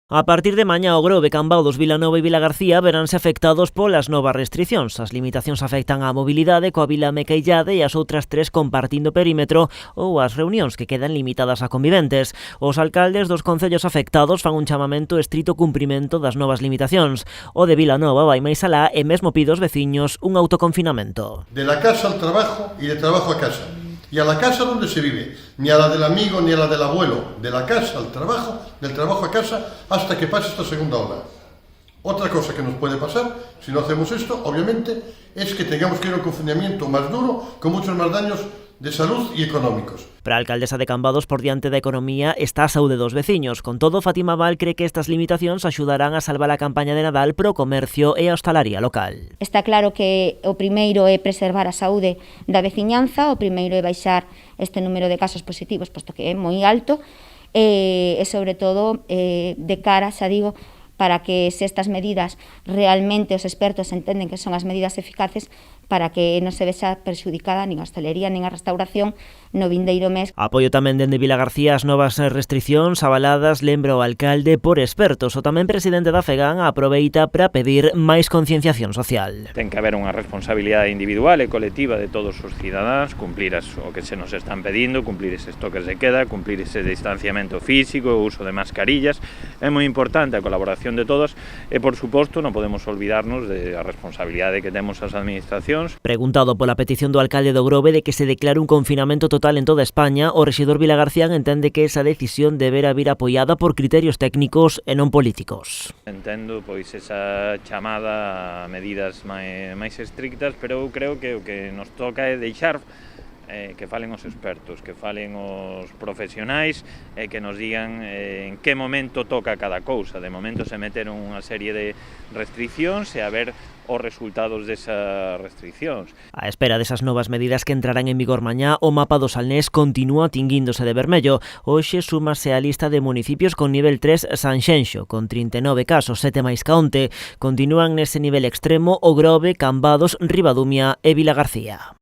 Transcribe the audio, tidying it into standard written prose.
A partir de mañá o Grove, Cambados, Vilanova e Vilagarcía veránse afectados polas novas restricións. As limitacións afectan á mobilidade coa Vila Mecaillade e as outras tres compartindo perímetro ou as reunións que quedan limitadas a conviventes. Os alcaldes dos concellos afectados fan un chamamento estrito cumprimento das novas limitacións. O de Vilanova vai máis alá e mesmo pide aos veciños un autoconfinamento. De la casa al trabajo y de trabajo a casa. Y a la casa donde se vive, ni a la del amigo ni a la del abuelo, de la casa al trabajo, del trabajo a casa, hasta que pase esta segunda ola. Otra cosa que nos puede pasar, si no hacemos esto, obviamente, es que tengamos que ir a un confinamiento más duro, con muchos más daños de salud y económicos. Para a alcaldesa de Cambados, por diante da economía, está a saúde dos veciños. Con todo, Fátima Val cree que estas limitacións axudarán a salvar a campaña de Nadal pro comercio e a hostalaría local. Está claro que o primeiro é preservar a saúde da veciñanza, o primeiro é baixar este número de casos positivos, posto que é moi alto, e sobre todo de cara, xa digo, para que se estas medidas realmente os expertos entenden que son as medidas eficaces para que non se vexa perxudicada nin a hostalería nin a restauración no vindeiro mes. Apoio tamén dende Vilagarcía as novas restricións avaladas, lembra o alcalde, por expertos. O tamén presidente da FEGAN aproveita para pedir máis concienciación social. Ten que haber unha responsabilidade individual e colectiva de todos os cidadáns, cumplir o que se nos están pedindo, cumplir eses toques de queda, cumplir ese distanciamento físico, o uso de mascarillas. É moi importante a colaboración de todos e, por suposto, non podemos olvidarnos da responsabilidade que temos as administracións. Preguntado pola petición do alcalde do Grove de que se declare un confinamento total en toda España, o rexedor Vilagarcía entende que esa decisión deberá vir apoiada por criterios técnicos e non políticos. Entendo pois esa chamada a medidas máis estrictas, pero eu creo que o que nos toca é deixar que falen os expertos, que falen os profesionais e que nos digan en que momento toca cada cousa. De momento se meteron unha serie de restriccións e a ver os resultados desas restriccións. A espera desas novas medidas que entrarán en vigor mañá, o mapa do Salnés continúa tinguíndose de vermello. Hoxe súmase á lista de municipios con nivel 3 Sanxenxo, con 39 casos, 7 máis ca onte. Continúan nese nivel extremo o Grove, Cambados, Ribadumia e Vilagarcía.